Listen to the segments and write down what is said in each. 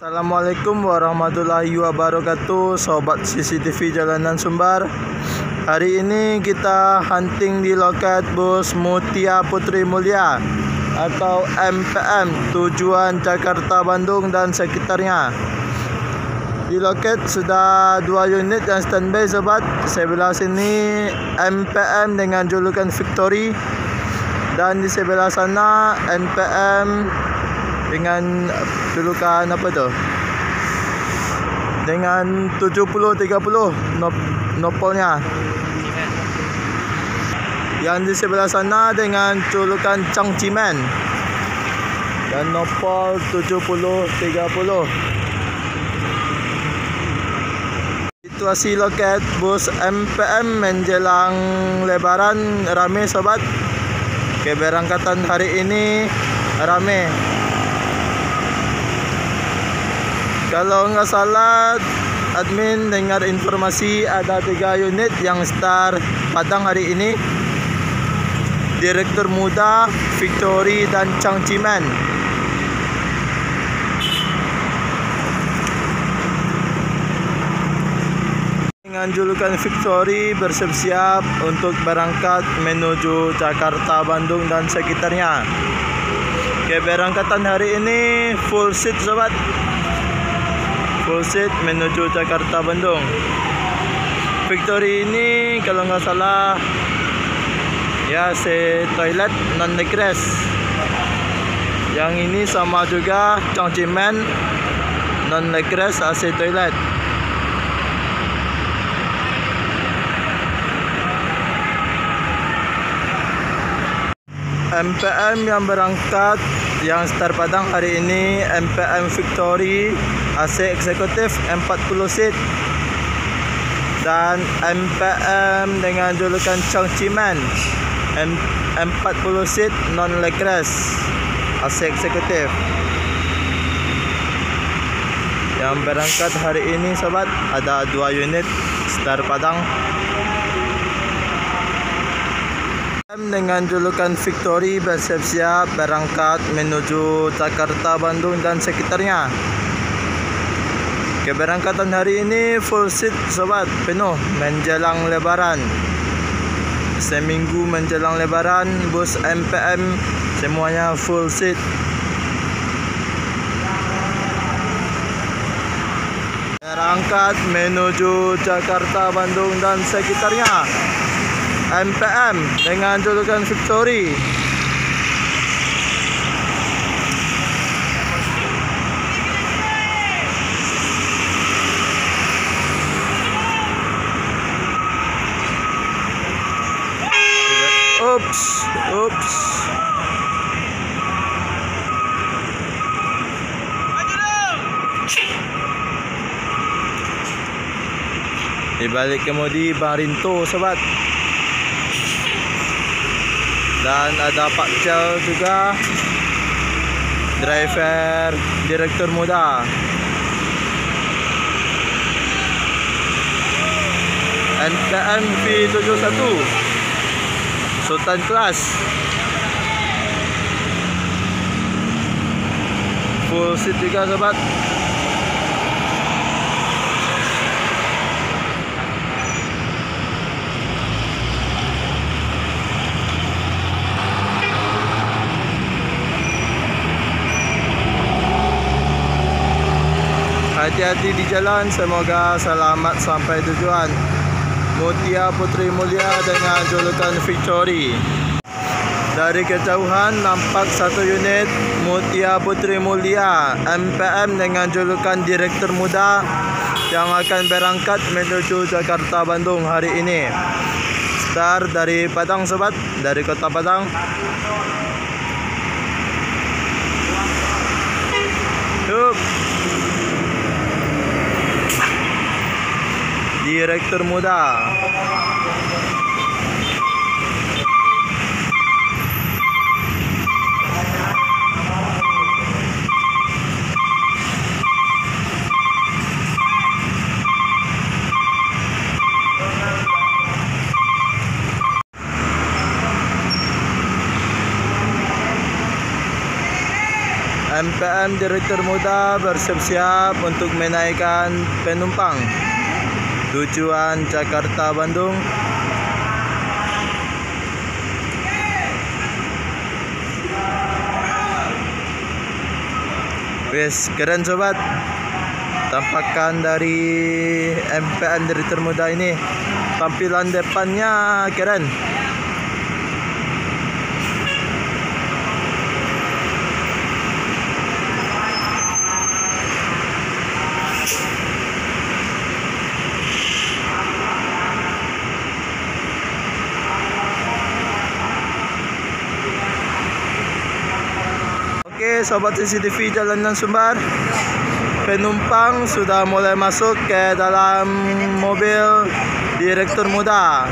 Assalamualaikum warahmatullahi wabarakatuh, Sobat CCTV Jalanan Sumbar. Hari ini kita hunting di loket bus Mutia Putri Mulia atau MPM, tujuan Jakarta, Bandung dan sekitarnya. Di loket sudah 2 unit yang standby sobat. Sebelah sini MPM dengan julukan Victory, dan di sebelah sana NPM dengan julukan apa tuh? Dengan 7030 nopolnya. Yang di sebelah sana dengan julukan Changchimen dan nopol 7030. Situasi loket bus MPM menjelang Lebaran rame sobat. Keberangkatan hari ini rame. Kalau nggak salah, admin dengar informasi ada 3 unit yang start Padang hari ini. Direktur Muda, Victory dan Changchimen. Dengan julukan Victory bersiap-siap untuk berangkat menuju Jakarta, Bandung dan sekitarnya. Keberangkatan hari ini full seat sobat. Full seat menuju Jakarta, Bandung. Victory ini kalau nggak salah ya toilet non negres. Yang ini sama juga Changchimen non negres AC toilet. MPM yang berangkat yang start Padang hari ini MPM Victory AC eksekutif 40 seat, dan MPM dengan julukan Changchimen 40 seat non legres AC eksekutif. Yang berangkat hari ini sobat ada 2 unit start Padang dengan julukan Victory bersiap-siap berangkat menuju Jakarta, Bandung dan sekitarnya. Keberangkatan hari ini full seat sobat, penuh menjelang Lebaran. Seminggu menjelang Lebaran bus MPM semuanya full seat. Berangkat menuju Jakarta, Bandung dan sekitarnya. MPM dengan julukan Victory. Oops. Di balik kemudi Bang Rinto sobat. Dan ada Pak Cel juga, driver Direktur Muda. NPM V71 Sultan Kelas full seat juga sobat. Hati-hati di jalan, semoga selamat sampai tujuan. Mutia Putri Mulia dengan julukan Victory. Dari kejauhan nampak 1 unit Mutia Putri Mulia MPM dengan julukan Direktur Muda yang akan berangkat menuju Jakarta, Bandung hari ini. Start dari Padang sobat, dari kota Padang. Yup. Direktur Muda. MPM Direktur Muda bersiap-siap untuk menaikkan penumpang tujuan Jakarta Bandung. Wes, keren sobat. Tampakan dari MPM Direktur Muda ini, tampilan depannya keren. Oke, sobat CCTV Jalanan Sumbar, penumpang sudah mulai masuk ke dalam mobil Direktur Muda.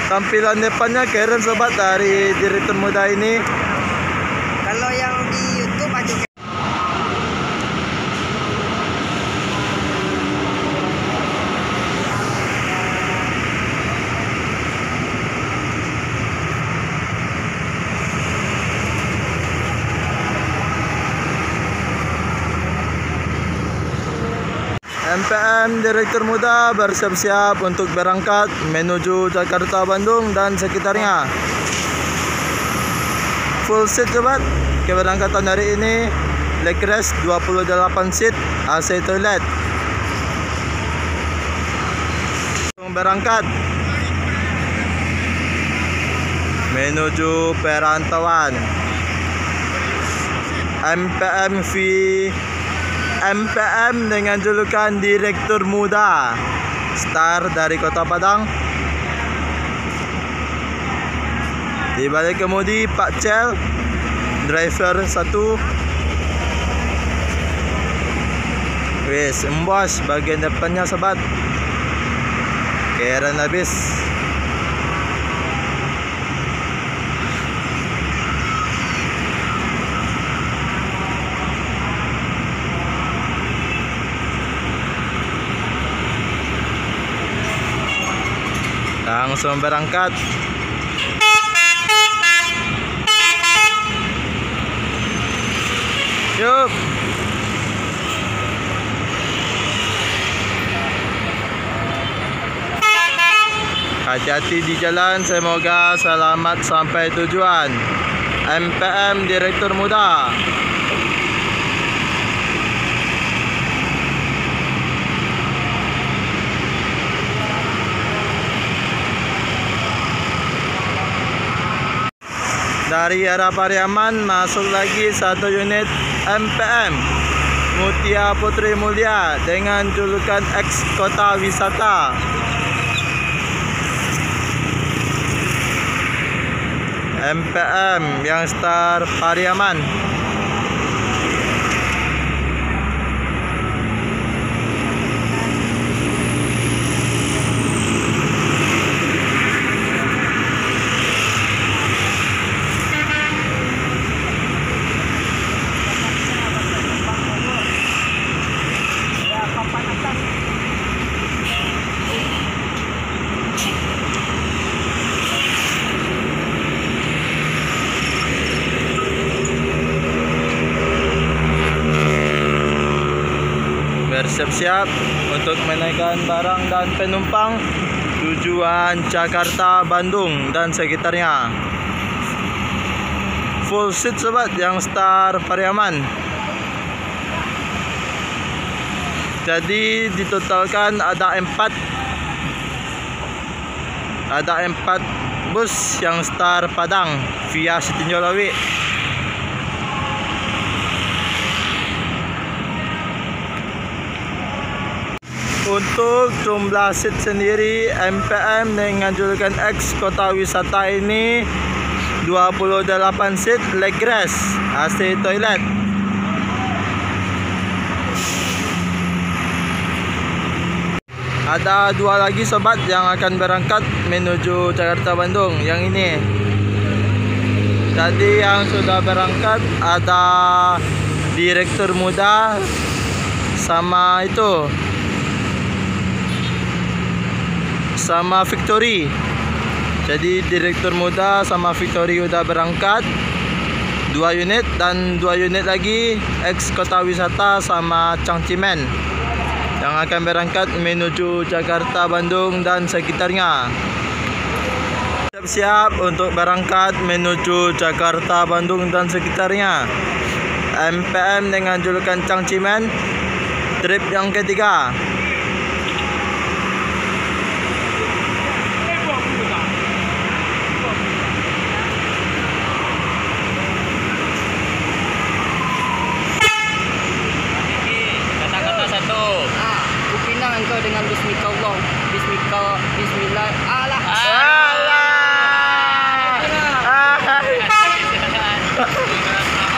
Tampilan depannya keren sobat dari Direktur Muda ini. Kalau yang di YouTube aja. MPM Direktur Muda bersiap-siap untuk berangkat menuju Jakarta Bandung dan sekitarnya. Full seat sobat, keberangkatan hari ini leg rest 28 seat, AC toilet. Berangkat menuju perantauan. MPM dengan julukan Direktur Muda, star dari Kota Padang. Di balik kemudi Pak Cel, driver 1. Wes, embos bagian depannya sobat, keren habis. Langsung berangkat. Yuk. Hati-hati di jalan, semoga selamat sampai tujuan. MPM Direktur Muda. Dari arah Pariaman masuk lagi satu unit MPM Mutia Putri Mulia dengan julukan X Kota Wisata. MPM yang star Pariaman. Bersiap-siap untuk menaikkan barang dan penumpang tujuan Jakarta, Bandung dan sekitarnya. Full seat sobat yang star Pariaman. Jadi ditotalkan ada 4 bus yang star Padang via Sitinjau Lawi. Untuk jumlah seat sendiri, MPM dengan julukan X Kota Wisata ini 28 seat, leg rest, AC toilet. Ada 2 lagi sobat yang akan berangkat menuju Jakarta Bandung, yang ini. Jadi yang sudah berangkat ada Direktur Muda sama itu, sama Victory. Jadi Direktur Muda sama Victory udah berangkat. 2 unit, dan 2 unit lagi ex kota wisata sama Cangcimen yang akan berangkat menuju Jakarta, Bandung dan sekitarnya. Siap-siap untuk berangkat menuju Jakarta, Bandung dan sekitarnya. MPM dengan julukan Cangcimen, trip yang ketiga. Kata-kata satu. Kupinang engkau dengan bismillah. Bismillah. Alah.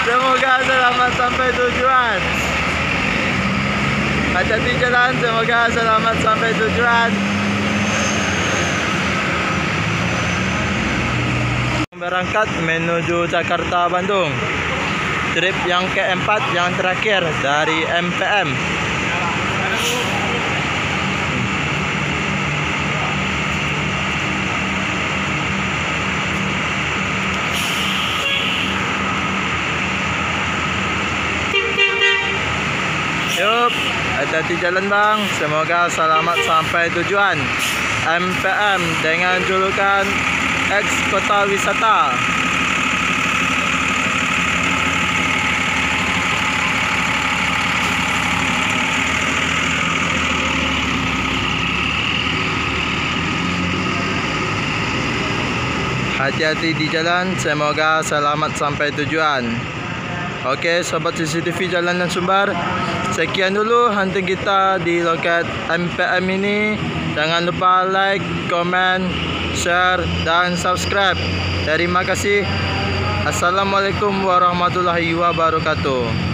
Semoga selamat sampai tujuan. Hati-hati jalan, semoga selamat sampai tujuan. Berangkat menuju Jakarta, Bandung. Trip yang keempat, yang terakhir dari MPM. Yup, hati-hati jalan bang. Semoga selamat sampai tujuan. MPM dengan julukan ex kota wisata. Hati-hati di jalan, semoga selamat sampai tujuan. Oke, sobat CCTV Jalanan Sumbar, sekian dulu hunting kita di loket MPM ini. Jangan lupa like, komen, share, dan subscribe. Terima kasih. Assalamualaikum warahmatullahi wabarakatuh.